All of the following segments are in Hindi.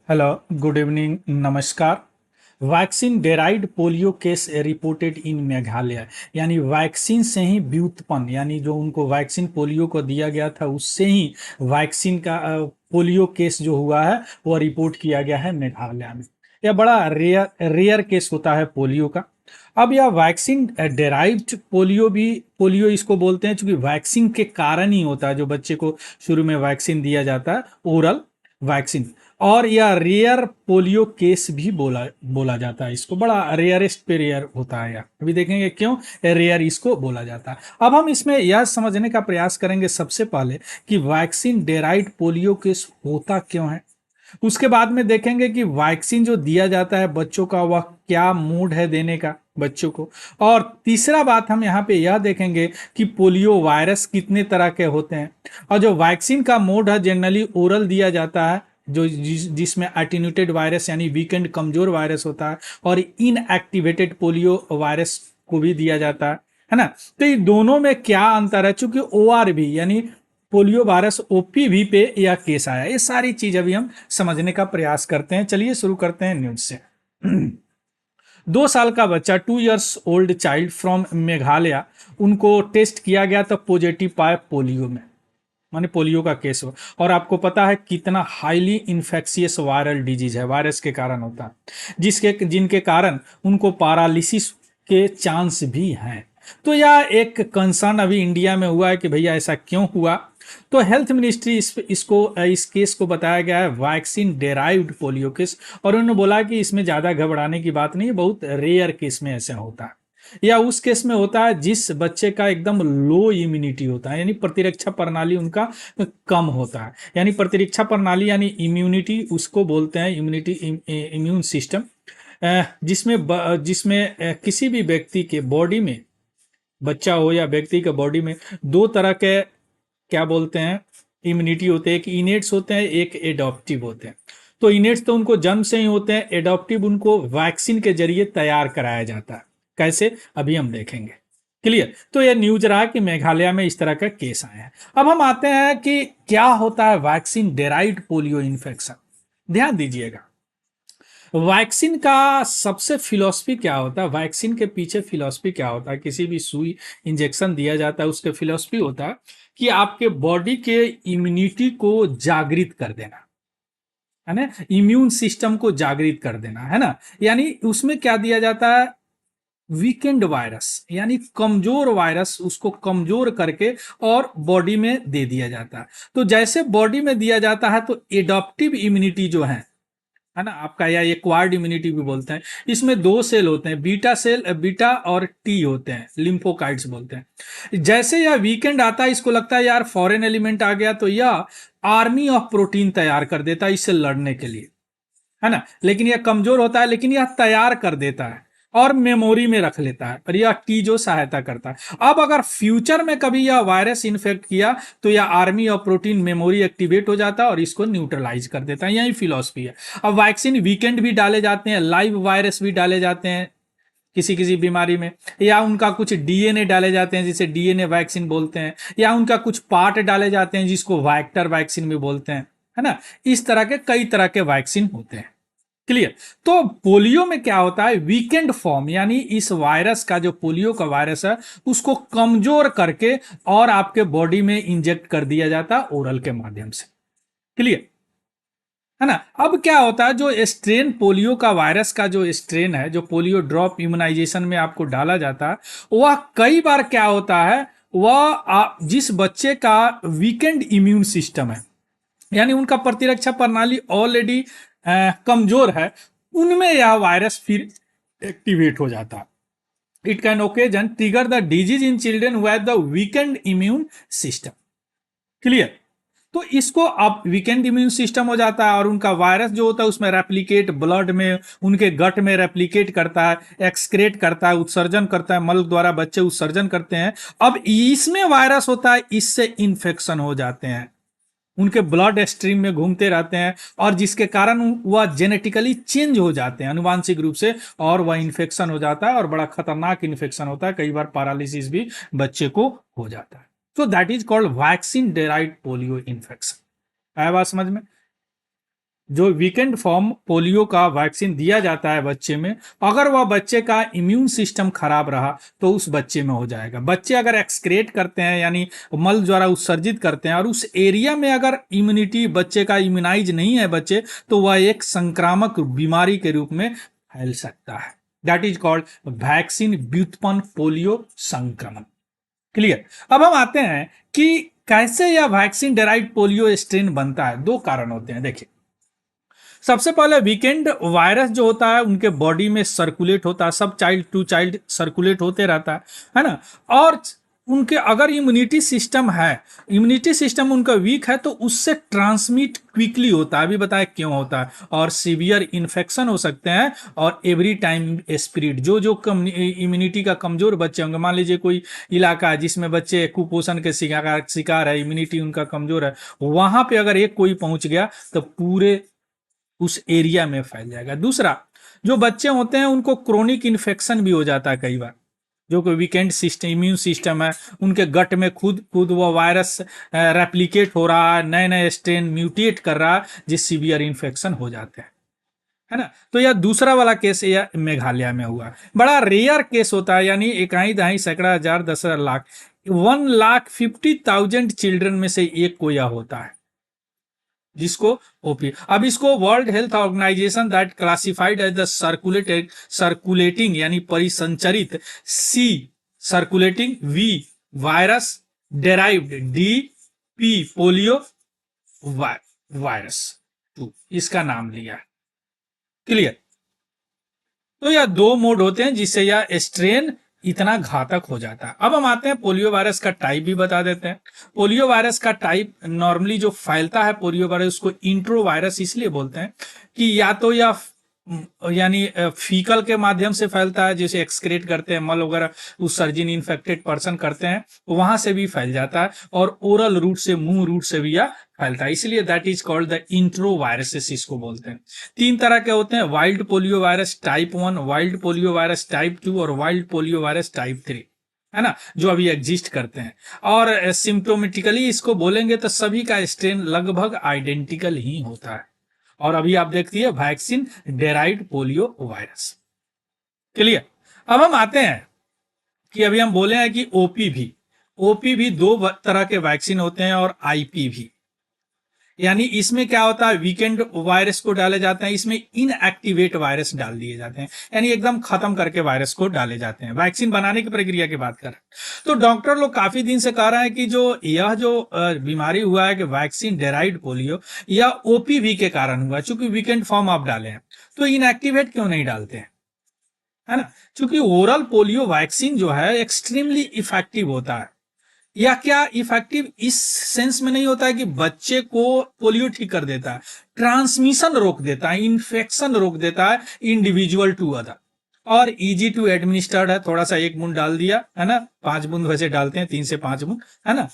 हेलो, गुड इवनिंग, नमस्कार। Vaccine derived polio case reported in Meghalaya. यानी वैक्सीन से ही व्युत्पन्न, यानी जो उनको वैक्सीन पोलियो को दिया गया था उससे ही वैक्सीन का पोलियो केस जो हुआ है वो रिपोर्ट किया गया है मेघालय में। यह बड़ा रेयर रेयर केस होता है पोलियो का। अब यह वैक्सीन डेराइव्ड पोलियो भी पोलियो इसको बोलते हैं, क्योंकि वैक्सीन के कारण ही होता है। जो बच्चे को शुरू में वैक्सीन दिया जाता है, ओरल वैक्सीन। और यह रेयर पोलियो केस भी बोला बोला जाता है। इसको बड़ा रेयरेस्ट पे रेयर होता है। यह अभी देखेंगे क्यों रेयर इसको बोला जाता है। अब हम इसमें यह समझने का प्रयास करेंगे सबसे पहले कि वैक्सीन डेराइड पोलियो केस होता क्यों है। उसके बाद में देखेंगे कि वैक्सीन जो दिया जाता है बच्चों का, वह क्या मोड है देने का बच्चों को। और तीसरा बात हम यहाँ पे यह देखेंगे कि पोलियो वायरस कितने तरह के होते हैं। और जो वैक्सीन का मोड है जनरली ओरल दिया जाता है, जो जिसमें एटीन्यूटेड वायरस यानी वीकेंड कमजोर वायरस होता है, और इनएक्टिवेटेड पोलियो वायरस को भी दिया जाता है ना। तो ये दोनों में क्या अंतर है, चूंकि ORV यानी पोलियो वायरस OPV पे यह केस आया। ये सारी चीज अभी हम समझने का प्रयास करते हैं। चलिए शुरू करते हैं न्यूज से। 2 साल का बच्चा 2 years old child from Meghalaya, उनको टेस्ट किया गया तो पॉजिटिव पाया पोलियो में, माने पोलियो का केस हो। और आपको पता है कितना हाईली इन्फेक्शियस वायरल डिजीज है, वायरस के कारण होता है, जिनके कारण उनको पैरालिसिस के चांस भी हैं। तो यह एक कंसर्न अभी इंडिया में हुआ है कि भैया ऐसा क्यों हुआ। तो हेल्थ मिनिस्ट्री इस केस को बताया गया है वैक्सीन डेराइव्ड पोलियो केस। और उन्होंने बोला कि इसमें ज़्यादा घबराने की बात नहीं, बहुत रेयर केस में ऐसा होता है। या उस केस में होता है जिस बच्चे का एकदम लो इम्यूनिटी होता है, यानी प्रतिरक्षा प्रणाली उनका कम होता है। यानी प्रतिरक्षा प्रणाली यानी इम्यूनिटी उसको बोलते हैं, इम्यूनिटी इम्यून सिस्टम, जिसमें किसी भी व्यक्ति के बॉडी में, बच्चा हो या व्यक्ति के बॉडी में, दो तरह के क्या बोलते हैं इम्यूनिटी होते हैं। एक इनेट्स होते हैं, एक एडॉप्टिव होते हैं। तो इनेट्स तो उनको जन्म से ही होते हैं, एडॉप्टिव उनको वैक्सीन के जरिए तैयार कराया जाता है। कैसे, अभी हम देखेंगे। क्लियर। तो यह न्यूज रहा कि मेघालय में इस तरह का केस आया है। अब हम आते हैं कि क्या होता है वैक्सीन डेराइव्ड पोलियो इन्फेक्शन। ध्यान दीजिएगा, वैक्सीन का सबसे फिलॉसफी क्या होता है, वैक्सीन के पीछे फिलॉसफी क्या होता है। किसी भी सुई इंजेक्शन दिया जाता है, उसके फिलॉसफी होता है कि आपके बॉडी के इम्यूनिटी को जागृत कर देना, है ना, इम्यून सिस्टम को जागृत कर देना, है ना। यानी उसमें क्या दिया जाता है, वीकेंड वायरस यानी कमजोर वायरस, उसको कमजोर करके और बॉडी में दे दिया जाता है। तो जैसे बॉडी में दिया जाता है तो एडॉप्टिव इम्यूनिटी जो है ना आपका, या एक्वायर्ड इम्यूनिटी भी बोलते हैं। इसमें दो सेल होते हैं, बीटा सेल, बीटा और टी होते हैं, लिम्फोकाइट्स बोलते हैं। जैसे यह वीकेंड आता है, इसको लगता है यार फॉरेन एलिमेंट आ गया, तो यह आर्मी ऑफ प्रोटीन तैयार कर देता है इससे लड़ने के लिए, है ना। लेकिन यह कमजोर होता है, लेकिन यह तैयार कर देता है और मेमोरी में रख लेता है, और यह टी जो सहायता करता है। अब अगर फ्यूचर में कभी यह वायरस इन्फेक्ट किया तो यह army of protein memory activate हो जाता है और इसको न्यूट्रलाइज कर देता है। यही फिलॉसफी है। अब वैक्सीन वीकेंड भी डाले जाते हैं, लाइव वायरस भी डाले जाते हैं किसी किसी बीमारी में, या उनका कुछ डीएनए डाले जाते हैं जिसे डीएनए वैक्सीन बोलते हैं, या उनका कुछ पार्ट डाले जाते हैं जिसको वैक्टर वैक्सीन भी बोलते हैं, है ना। इस तरह के कई तरह के वैक्सीन होते हैं। क्लियर। तो पोलियो में क्या होता है, वीकेंड फॉर्म, यानी इस वायरस का, जो पोलियो का वायरस है, उसको कमजोर करके और आपके बॉडी में इंजेक्ट कर दिया जाता है ओरल के माध्यम से। क्लियर, है ना। अब क्या होता है, जो स्ट्रेन पोलियो का वायरस का जो स्ट्रेन है, जो पोलियो ड्रॉप इम्यूनाइजेशन में आपको डाला जाता है, वह कई बार क्या होता है, वह जिस बच्चे का वीकेंड इम्यून सिस्टम है, यानी उनका प्रतिरक्षा प्रणाली ऑलरेडी कमजोर है, उनमें यह वायरस फिर एक्टिवेट हो जाता है। It can occasion trigger the disease in children who have the weekend immune system. Clear. तो इसको अब वीकेंड इम्यून सिस्टम हो जाता है, और उनका वायरस जो होता है उसमें रेप्लिकेट, ब्लड में, उनके गट में रेप्लिकेट करता है, एक्सक्रेट करता है, उत्सर्जन करता है, मल द्वारा बच्चे उत्सर्जन करते हैं। अब इसमें वायरस होता है, इससे इंफेक्शन हो जाते हैं, उनके ब्लड स्ट्रीम में घूमते रहते हैं, और जिसके कारण वह जेनेटिकली चेंज हो जाते हैं अनुवांशिक रूप से, और वह इन्फेक्शन हो जाता है, और बड़ा खतरनाक इन्फेक्शन होता है। कई बार पैरालिसिस भी बच्चे को हो जाता है। तो that is called vaccine derived polio infection. आया बात समझ में। जो वीकेंड फॉर्म पोलियो का वैक्सीन दिया जाता है बच्चे में, अगर वह बच्चे का इम्यून सिस्टम खराब रहा तो उस बच्चे में हो जाएगा। बच्चे अगर एक्सक्रेट करते हैं यानी मल द्वारा उत्सर्जित करते हैं और उस एरिया में अगर इम्यूनिटी बच्चे का इम्यूनाइज नहीं है बच्चे, तो वह एक संक्रामक बीमारी के रूप में फैल सकता है। दैट इज कॉल्ड वैक्सीन व्युत्पन्न पोलियो संक्रमण। क्लियर। अब हम आते हैं कि कैसे यह वैक्सीन डेराइव्ड पोलियो स्ट्रेन बनता है। दो कारण होते हैं। देखिए, सबसे पहले वीकेंड वायरस जो होता है उनके बॉडी में सर्कुलेट होता है, सब चाइल्ड टू चाइल्ड सर्कुलेट होते रहता है ना। और उनके अगर इम्यूनिटी सिस्टम है, इम्यूनिटी सिस्टम उनका वीक है, तो उससे ट्रांसमिट क्विकली होता है। अभी बताया क्यों होता है। और सीवियर इन्फेक्शन हो सकते हैं और एवरी टाइम स्प्रेड। जो जो इम्यूनिटी का कमजोर बच्चे होंगे, मान लीजिए कोई इलाका है जिसमें बच्चे कुपोषण के शिकार है, इम्यूनिटी उनका कमजोर है, वहां पे अगर एक कोई पहुंच गया तो पूरे उस एरिया में फैल जाएगा। दूसरा, जो बच्चे होते हैं उनको क्रोनिक इन्फेक्शन भी हो जाता है कई बार। जो कि वीकेंड सिस्टम इम्यून सिस्टम है, उनके गट में खुद खुद वो वायरस रेप्लिकेट हो रहा है, नए नए स्ट्रेन म्यूटेट कर रहा है, जिस सीवियर इन्फेक्शन हो जाते हैं, है ना। तो यह दूसरा वाला केस यह मेघालय में हुआ। बड़ा रेयर केस होता है, यानी इकाई दहाई सैकड़ा हजार 10,000 1,50,000 चिल्ड्रन में से एक को यह होता है, जिसको ओपी। अब इसको World Health Organization that classified as the circulating यानी परिसंचरित, C circulating, V virus, derived, D P polio virus 2 इसका नाम लिया। क्लियर। तो यह दो मोड होते हैं जिससे यह स्ट्रेन इतना घातक हो जाता है। अब हम आते हैं पोलियो वायरस का टाइप भी बता देते हैं। पोलियो वायरस का टाइप नॉर्मली जो फैलता है पोलियो वायरस, उसको इंट्रो वायरस इसलिए बोलते हैं कि या तो यह यानी फीकल के माध्यम से फैलता है, जैसे एक्सक्रेट करते हैं, मल वगैरह उत्सर्जन इन्फेक्टेड पर्सन करते हैं, वहां से भी फैल जाता है, और ओरल रूट से, मुंह रूट से भी यह फैलता है, इसलिए that is called the intro viruses इसको बोलते हैं। तीन तरह के होते हैं, wild polio virus type 1, wild polio virus type 2 और वाइल्ड पोलियो वायरस टाइप 3, है ना, जो अभी एग्जिस्ट करते हैं। और सिम्टोमेटिकली इसको बोलेंगे तो सभी का स्ट्रेन लगभग आइडेंटिकल ही होता है। और अभी आप देखती है vaccine derived polio virus. Clear. अब हम आते हैं कि अभी हम बोले हैं कि ओपीवी दो तरह के वैक्सीन होते हैं, और आईपीवी, यानी इसमें क्या होता है, वीकेंड वायरस को डाले जाते हैं, इसमें इनएक्टिवेट वायरस डाल दिए जाते हैं, यानी एकदम खत्म करके वायरस को डाले जाते हैं। वैक्सीन बनाने की प्रक्रिया की बात करें तो डॉक्टर लोग काफी दिन से कह रहे हैं कि जो बीमारी हुआ है कि वैक्सीन डेराइव्ड पोलियो, या ओपीवी के कारण हुआ, चूंकि वीकेंड फॉर्म आप डाले हैं, तो इनएक्टिवेट क्यों नहीं डालते हैं, है ना। क्योंकि ओरल पोलियो वैक्सीन जो है एक्सट्रीमली इफेक्टिव होता है। या क्या इफेक्टिव इस सेंस में नहीं होता है कि बच्चे को पोलियो ठीक कर देता है, ट्रांसमिशन रोक देता है, इन्फेक्शन रोक देता है इंडिविजुअल टू अदर, और इजी टू एडमिनिस्टर्ड है। थोड़ा सा एक बूंद डाल दिया, है ना, 5 बूंद वैसे डालते हैं, 3 से 5 बूंद, है ना।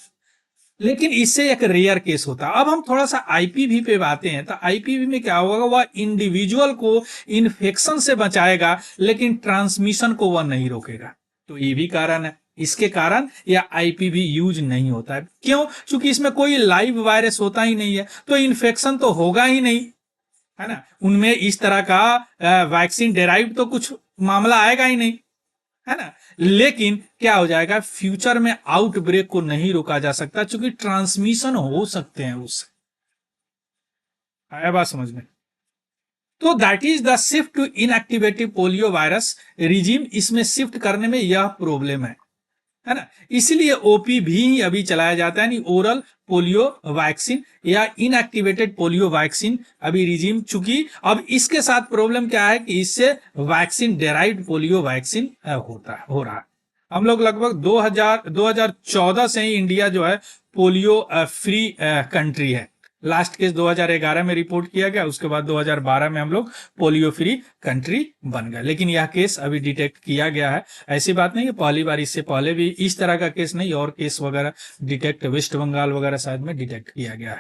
लेकिन इससे एक रेयर केस होता है। अब हम थोड़ा सा आईपीवी पे आते हैं, तो आईपीवी में क्या होगा, वह इंडिविजुअल को इन्फेक्शन से बचाएगा, लेकिन ट्रांसमिशन को वह नहीं रोकेगा। तो ये भी कारण है, इसके कारण यह आईपीवी यूज नहीं होता है। क्यों? क्योंकि इसमें कोई लाइव वायरस होता ही नहीं है, तो इन्फेक्शन तो होगा ही नहीं, है ना। उनमें इस तरह का वैक्सीन डेराइव तो कुछ मामला आएगा ही नहीं, है ना। लेकिन क्या हो जाएगा, फ्यूचर में आउटब्रेक को नहीं रोका जा सकता, क्योंकि ट्रांसमिशन हो सकते हैं उससे। आया बात समझ में? तो that is the shift to inactivative polio virus regime, इसमें शिफ्ट करने में यह प्रॉब्लम है ना। इसलिए ओपी भी अभी चलाया जाता है, यानी ओरल पोलियो वैक्सीन या इनएक्टिवेटेड पोलियो वैक्सीन अभी रिजीम। चूंकि अब इसके साथ प्रॉब्लम क्या है कि इससे वैक्सीन डेराइव्ड पोलियो वैक्सीन हो रहा है। हम लोग लगभग 2014 से ही इंडिया जो है पोलियो फ्री कंट्री है। लास्ट केस 2011 में रिपोर्ट किया गया, उसके बाद 2012 में हम लोग पोलियो फ्री कंट्री बन गए। लेकिन यह केस अभी डिटेक्ट किया गया है, ऐसी बात नहीं कि पहली बार, इससे पहले भी इस तरह का केस नहीं, और केस वगैरह डिटेक्ट वेस्ट बंगाल वगैरह शायद में डिटेक्ट किया गया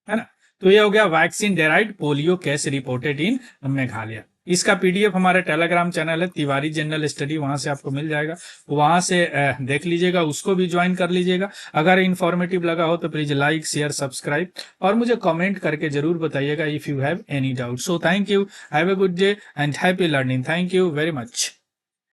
है ना। तो यह हो गया vaccine derived polio case reported in Meghalaya. इसका पीडीएफ हमारे टेलीग्राम चैनल है तिवारी जनरल स्टडी, वहां से आपको मिल जाएगा, वहां से देख लीजिएगा, उसको भी ज्वाइन कर लीजिएगा। अगर इन्फॉर्मेटिव लगा हो तो प्लीज लाइक शेयर सब्सक्राइब और मुझे कमेंट करके जरूर बताइएगा if you have any doubt. So thank you, have a good day and happy learning. Thank you very much.